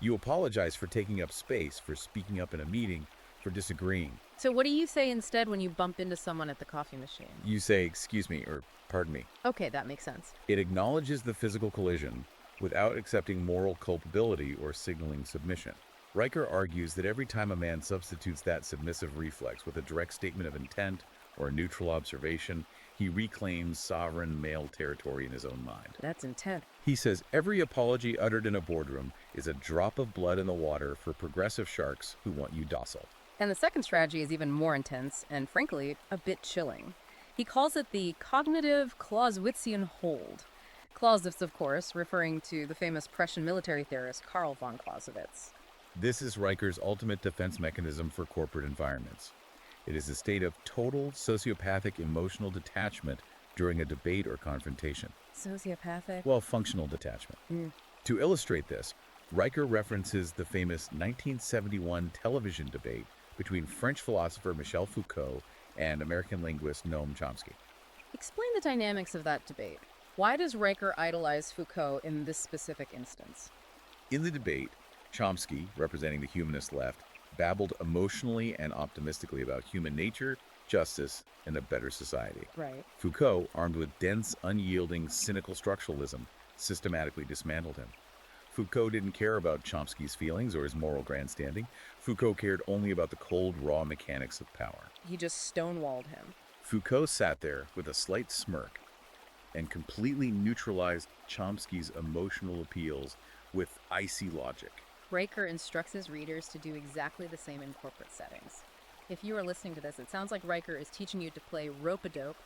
You apologize for taking up space, for speaking up in a meeting, for disagreeing. So what do you say instead when you bump into someone at the coffee machine? You say, "Excuse me," or "Pardon me." Okay, that makes sense. It acknowledges the physical collision without accepting moral culpability or signaling submission. Riker argues that every time a man substitutes that submissive reflex with a direct statement of intent or a neutral observation, he reclaims sovereign male territory in his own mind. That's intense. He says every apology uttered in a boardroom is a drop of blood in the water for progressive sharks who want you docile. And the second strategy is even more intense and, frankly, a bit chilling. He calls it the cognitive Clausewitzian hold. Clausewitz, of course, referring to the famous Prussian military theorist Karl von Clausewitz. This is Riker's ultimate defense mechanism for corporate environments. It is a state of total sociopathic emotional detachment during a debate or confrontation. Sociopathic? Well, functional detachment. To illustrate this, Riker references the famous 1971 television debate between French philosopher Michel Foucault and American linguist Noam Chomsky. Explain the dynamics of that debate. Why does Riker idolize Foucault in this specific instance? In the debate, Chomsky, representing the humanist left, babbled emotionally and optimistically about human nature, justice, and a better society. Right. Foucault, armed with dense, unyielding, cynical structuralism, systematically dismantled him. Foucault didn't care about Chomsky's feelings or his moral grandstanding. Foucault cared only about the cold, raw mechanics of power. He just stonewalled him. Foucault sat there with a slight smirk and completely neutralized Chomsky's emotional appeals with icy logic. Riker instructs his readers to do exactly the same in corporate settings. If you are listening to this, it sounds like Riker is teaching you to play rope-a-dope,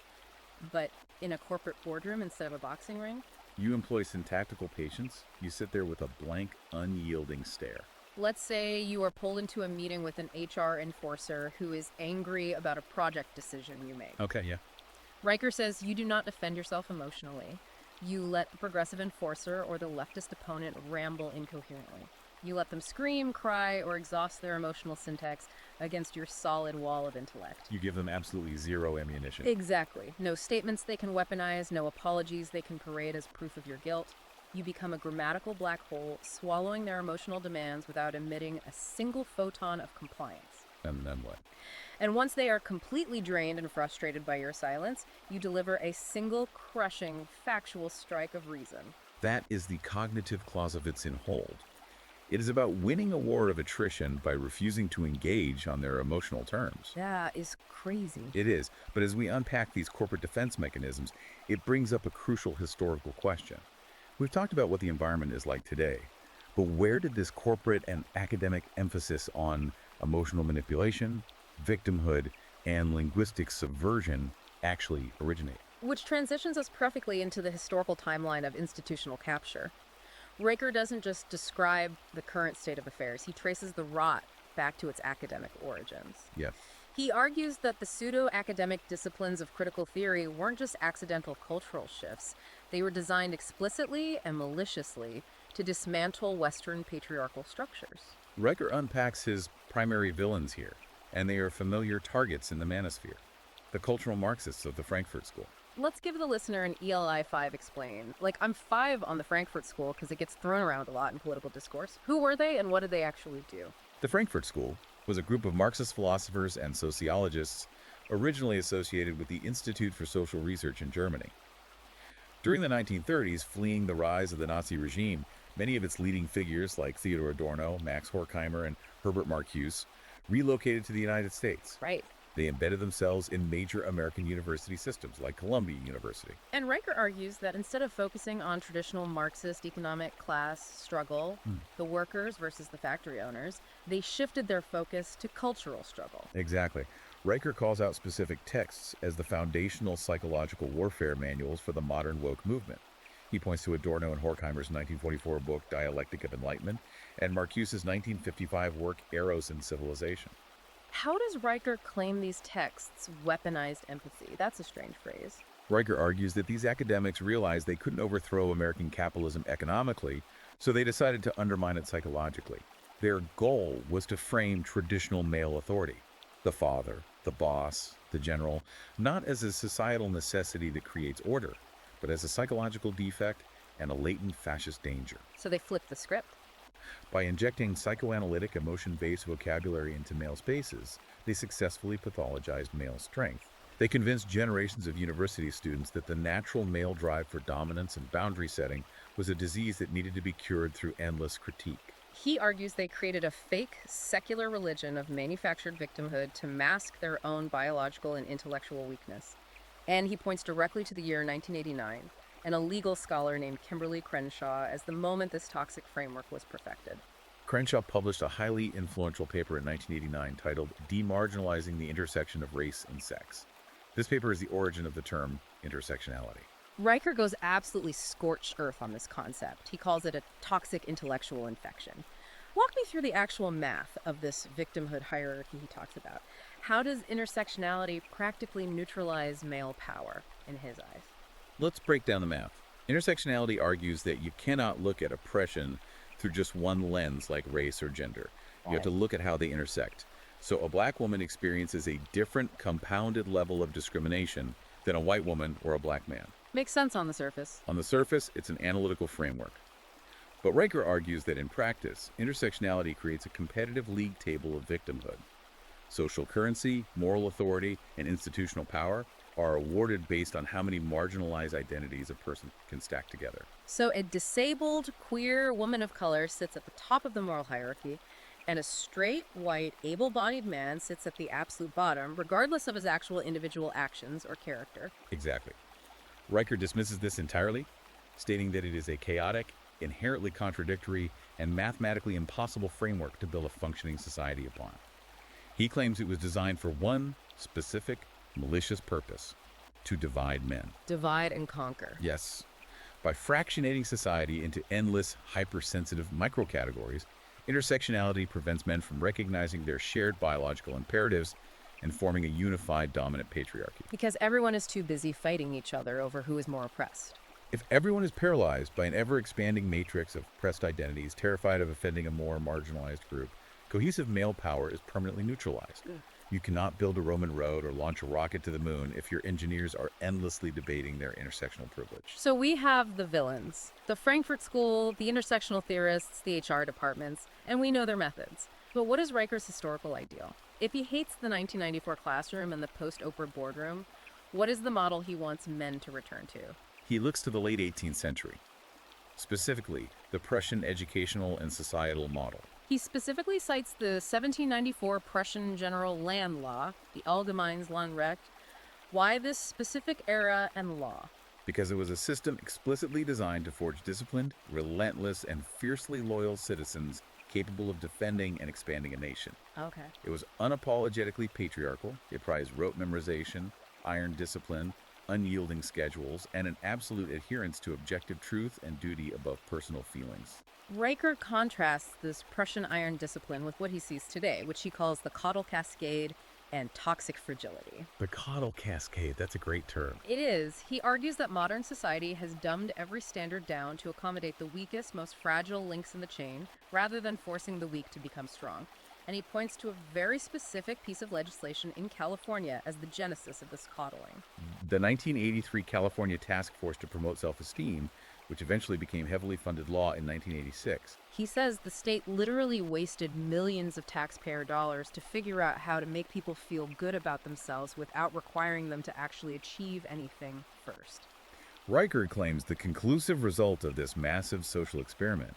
but in a corporate boardroom instead of a boxing ring. You employ syntactical patience. You sit there with a blank, unyielding stare. Let's say you are pulled into a meeting with an HR enforcer who is angry about a project decision you make. Okay, yeah. Riker says you do not defend yourself emotionally. You let the progressive enforcer or the leftist opponent ramble incoherently. You let them scream, cry, or exhaust their emotional syntax against your solid wall of intellect. You give them absolutely zero ammunition. Exactly. No statements they can weaponize, no apologies they can parade as proof of your guilt. You become a grammatical black hole, swallowing their emotional demands without emitting a single photon of compliance. And then what? And once they are completely drained and frustrated by your silence, you deliver a single, crushing, factual strike of reason. That is the cognitive Clausewitzian hold. It is about winning a war of attrition by refusing to engage on their emotional terms. That is crazy. It is, but as we unpack these corporate defense mechanisms, it brings up a crucial historical question. We've talked about what the environment is like today, but where did this corporate and academic emphasis on emotional manipulation, victimhood, and linguistic subversion actually originate? Which transitions us perfectly into the historical timeline of institutional capture. Raker doesn't just describe the current state of affairs, he traces the rot back to its academic origins. Yes. He argues that the pseudo academic disciplines of critical theory weren't just accidental cultural shifts, they were designed explicitly and maliciously to dismantle Western patriarchal structures. Riker unpacks his primary villains here, and they are familiar targets in the manosphere, the cultural Marxists of the Frankfurt School. Let's give the listener an ELI 5 explain. Like, I'm 5 on the Frankfurt School because it gets thrown around a lot in political discourse. Who were they and what did they actually do? The Frankfurt School was a group of Marxist philosophers and sociologists originally associated with the Institute for Social Research in Germany. During the 1930s, fleeing the rise of the Nazi regime, many of its leading figures like Theodor Adorno, Max Horkheimer, and Herbert Marcuse relocated to the United States. Right. They embedded themselves in major American university systems like Columbia University. And Riker argues that instead of focusing on traditional Marxist economic class struggle, the workers versus the factory owners, they shifted their focus to cultural struggle. Exactly. Riker calls out specific texts as the foundational psychological warfare manuals for the modern woke movement. He points to Adorno and Horkheimer's 1944 book Dialectic of Enlightenment and Marcuse's 1955 work Eros and Civilization. How does Riker claim these texts weaponized empathy? That's a strange phrase. Riker argues that these academics realized they couldn't overthrow American capitalism economically, so they decided to undermine it psychologically. Their goal was to frame traditional male authority, the father, the boss, the general, not as a societal necessity that creates order, but as a psychological defect and a latent fascist danger. So they flipped the script. By injecting psychoanalytic emotion-based vocabulary into male spaces, they successfully pathologized male strength. They convinced generations of university students that the natural male drive for dominance and boundary setting was a disease that needed to be cured through endless critique. He argues they created a fake, secular religion of manufactured victimhood to mask their own biological and intellectual weakness. And he points directly to the year 1989 and a legal scholar named Kimberly Crenshaw as the moment this toxic framework was perfected. Crenshaw published a highly influential paper in 1989 titled Demarginalizing the Intersection of Race and Sex. This paper is the origin of the term intersectionality. Riker goes absolutely scorched earth on this concept. He calls it a toxic intellectual infection. Walk me through the actual math of this victimhood hierarchy he talks about. How does intersectionality practically neutralize male power in his eyes? Let's break down the math. Intersectionality argues that you cannot look at oppression through just one lens like race or gender. You have to look at how they intersect. So a black woman experiences a different compounded level of discrimination than a white woman or a black man. Makes sense on the surface. On the surface, it's an analytical framework. But Riker argues that in practice, intersectionality creates a competitive league table of victimhood. Social currency, moral authority, and institutional power are awarded based on how many marginalized identities a person can stack together. So a disabled, queer woman of color sits at the top of the moral hierarchy, and a straight, white, able-bodied man sits at the absolute bottom, regardless of his actual individual actions or character. Exactly. Riker dismisses this entirely, stating that it is a chaotic, inherently contradictory, and mathematically impossible framework to build a functioning society upon. He claims it was designed for one specific, malicious purpose: to divide men. Divide and conquer. Yes. By fractionating society into endless, hypersensitive microcategories, intersectionality prevents men from recognizing their shared biological imperatives and forming a unified dominant patriarchy. Because everyone is too busy fighting each other over who is more oppressed. If everyone is paralyzed by an ever-expanding matrix of oppressed identities, terrified of offending a more marginalized group, cohesive male power is permanently neutralized. You cannot build a Roman road or launch a rocket to the moon if your engineers are endlessly debating their intersectional privilege. So we have the villains, the Frankfurt School, the intersectional theorists, the HR departments, and we know their methods. But what is Riker's historical ideal? If he hates the 1994 classroom and the post-Oprah boardroom, what is the model he wants men to return to? He looks to the late 18th century, specifically the Prussian educational and societal model. He specifically cites the 1794 Prussian General Land Law, the Allgemeines Landrecht. Why this specific era and law? Because it was a system explicitly designed to forge disciplined, relentless, and fiercely loyal citizens capable of defending and expanding a nation. Okay. It was unapologetically patriarchal. It prized rote memorization, iron discipline, unyielding schedules, and an absolute adherence to objective truth and duty above personal feelings. Riker contrasts this Prussian iron discipline with what he sees today, which he calls the caudal cascade and toxic fragility. The caudal cascade, that's a great term. It is. He argues that modern society has dumbed every standard down to accommodate the weakest, most fragile links in the chain, rather than forcing the weak to become strong. And he points to a very specific piece of legislation in California as the genesis of this coddling. The 1983 California Task Force to Promote Self-Esteem, which eventually became heavily funded law in 1986. He says the state literally wasted millions of taxpayer dollars to figure out how to make people feel good about themselves without requiring them to actually achieve anything first. Riker claims the conclusive result of this massive social experiment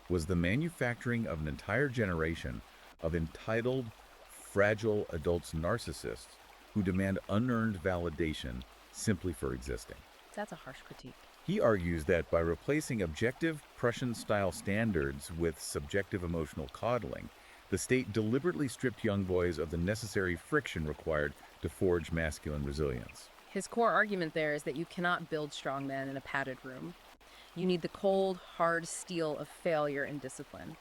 was the manufacturing of an entire generation of entitled, fragile adults narcissists who demand unearned validation simply for existing. That's a harsh critique. He argues that by replacing objective Prussian-style standards with subjective emotional coddling, the state deliberately stripped young boys of the necessary friction required to forge masculine resilience. His core argument there is that you cannot build strong men in a padded room. You need the cold, hard steel of failure and discipline.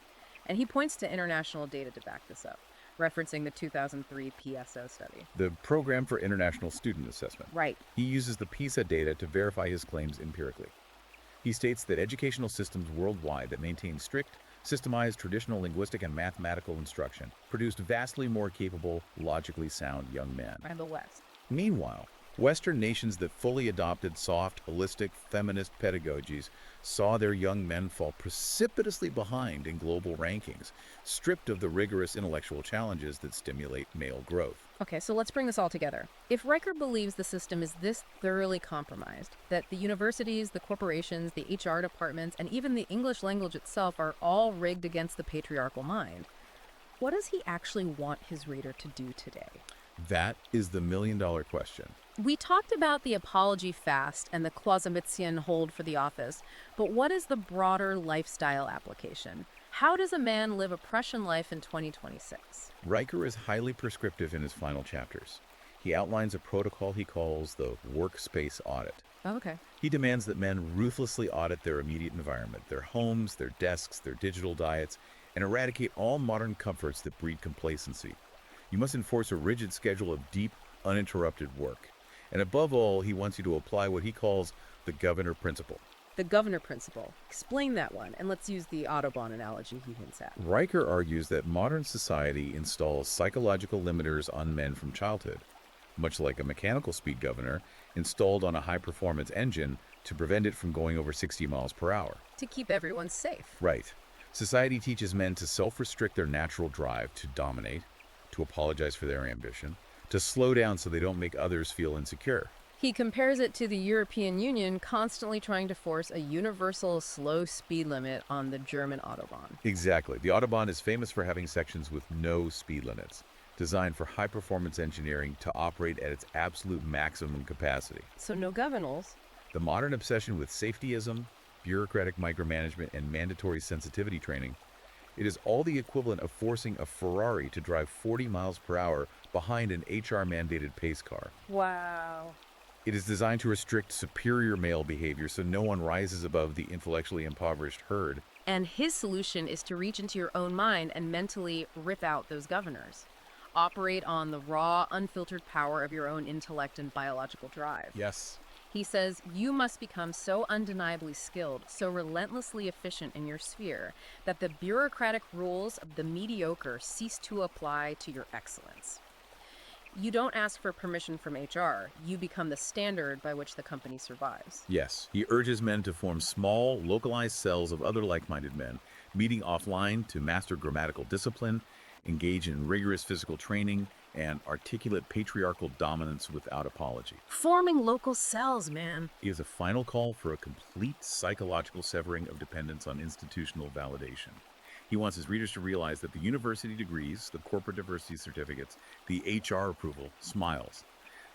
And he points to international data to back this up, referencing the 2003 PSO study. The Program for International Student Assessment. Right. He uses the PISA data to verify his claims empirically. He states that educational systems worldwide that maintain strict, systemized traditional linguistic and mathematical instruction produced vastly more capable, logically sound young men. And the West. Meanwhile, Western nations that fully adopted soft, holistic, feminist pedagogies saw their young men fall precipitously behind in global rankings, stripped of the rigorous intellectual challenges that stimulate male growth. Okay, so let's bring this all together. If Riker believes the system is this thoroughly compromised, that the universities, the corporations, the HR departments, and even the English language itself are all rigged against the patriarchal mind, what does he actually want his reader to do today? That is the million-dollar question. We talked about the apology fast and the Clausewitzian hold for the office, but what is the broader lifestyle application? How does a man live a Prussian life in 2026? Riker is highly prescriptive in his final chapters. He outlines a protocol he calls the workspace audit. Oh, okay. He demands that men ruthlessly audit their immediate environment, their homes, their desks, their digital diets, and eradicate all modern comforts that breed complacency. You must enforce a rigid schedule of deep, uninterrupted work. And above all, he wants you to apply what he calls the governor principle. The governor principle. Explain that one, and let's use the Autobahn analogy he hints at. Riker argues that modern society installs psychological limiters on men from childhood, much like a mechanical speed governor installed on a high-performance engine to prevent it from going over 60 miles per hour. To keep everyone safe. Right. Society teaches men to self-restrict their natural drive to dominate, to apologize for their ambition, to slow down so they don't make others feel insecure. He compares it to the European Union constantly trying to force a universal slow speed limit on the German Autobahn. Exactly. The Autobahn is famous for having sections with no speed limits, designed for high-performance engineering to operate at its absolute maximum capacity. So no governors. The modern obsession with safetyism, bureaucratic micromanagement, and mandatory sensitivity training, it is all the equivalent of forcing a Ferrari to drive 40 miles per hour behind an HR-mandated pace car. Wow. It is designed to restrict superior male behavior so no one rises above the intellectually impoverished herd. And his solution is to reach into your own mind and mentally rip out those governors. Operate on the raw, unfiltered power of your own intellect and biological drive. Yes. He says you must become so undeniably skilled, so relentlessly efficient in your sphere, that the bureaucratic rules of the mediocre cease to apply to your excellence. You don't ask for permission from HR. You become the standard by which the company survives. Yes. He urges men to form small, localized cells of other like-minded men, meeting offline to master grammatical discipline, engage in rigorous physical training, and articulate patriarchal dominance without apology. Forming local cells, man. He is a final call for a complete psychological severing of dependence on institutional validation. He wants his readers to realize that the university degrees, the corporate diversity certificates, the HR approval, smiles.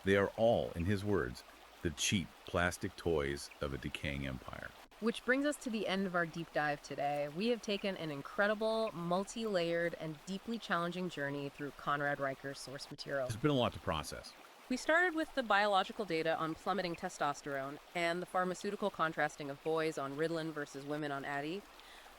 They are all, in his words, the cheap plastic toys of a decaying empire. Which brings us to the end of our deep dive today. We have taken an incredible, multi-layered, and deeply challenging journey through Conrad Reicher's source material. There's been a lot to process. We started with the biological data on plummeting testosterone and the pharmaceutical contrasting of boys on Ritalin versus women on Addy.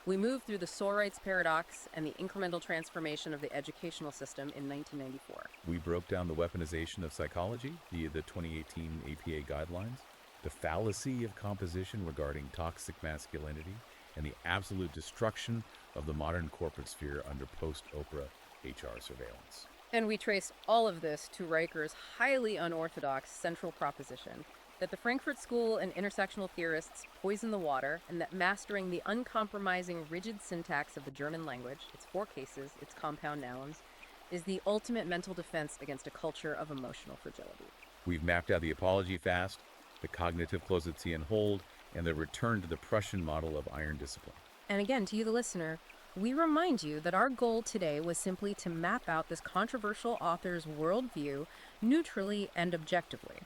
We moved through the Sorites paradox and the incremental transformation of the educational system in 1994. We broke down the weaponization of psychology via the 2018 APA guidelines, the fallacy of composition regarding toxic masculinity, and the absolute destruction of the modern corporate sphere under post-Oprah HR surveillance. And we traced all of this to Reicher's highly unorthodox central proposition that the Frankfurt School and intersectional theorists poison the water, and that mastering the uncompromising rigid syntax of the German language, its four cases, its compound nouns, is the ultimate mental defense against a culture of emotional fragility. We've mapped out the apology fast, the cognitive closetzian hold, and the return to the Prussian model of iron discipline. And again, to you, the listener, we remind you that our goal today was simply to map out this controversial author's worldview neutrally and objectively.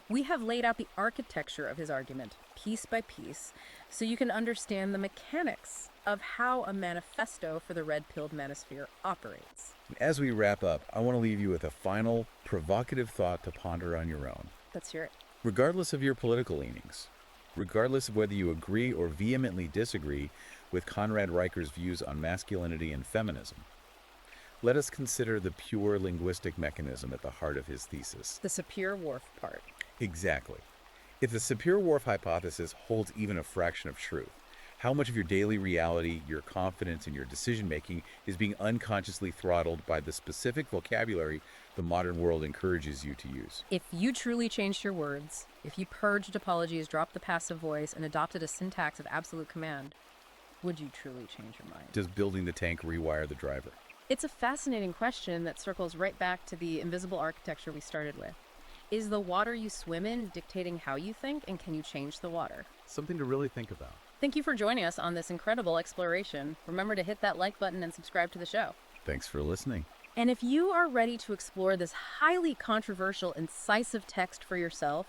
We have laid out the architecture of his argument, piece by piece, so you can understand the mechanics of how a manifesto for the red-pilled manosphere operates. As we wrap up, I want to leave you with a final, provocative thought to ponder on your own. Let's hear it. Regardless of your political leanings, regardless of whether you agree or vehemently disagree with Conrad Reicher's views on masculinity and feminism, let us consider the pure linguistic mechanism at the heart of his thesis. The Sapir-Whorf part. Exactly. If the Sapir-Whorf hypothesis holds even a fraction of truth, how much of your daily reality, your confidence, and your decision-making is being unconsciously throttled by the specific vocabulary the modern world encourages you to use? If you truly changed your words, if you purged apologies, dropped the passive voice, and adopted a syntax of absolute command, would you truly change your mind? Does building the tank rewire the driver? It's a fascinating question that circles right back to the invisible architecture we started with. Is the water you swim in dictating how you think, and can you change the water? Something to really think about. Thank you for joining us on this incredible exploration. Remember to hit that like button and subscribe to the show. Thanks for listening. And if you are ready to explore this highly controversial, incisive text for yourself,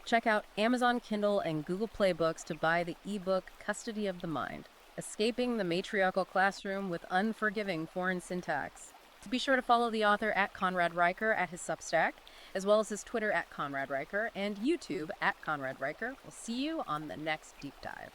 check out Amazon Kindle and Google Play Books to buy the ebook Custody of the Mind, Escaping the Matriarchal Classroom with Unforgiving Foreign Syntax. Be sure to follow the author at Conrad Reicher at his Substack, as well as his Twitter at Conrad Reicher and YouTube at Conrad Reicher. We'll see you on the next deep dive.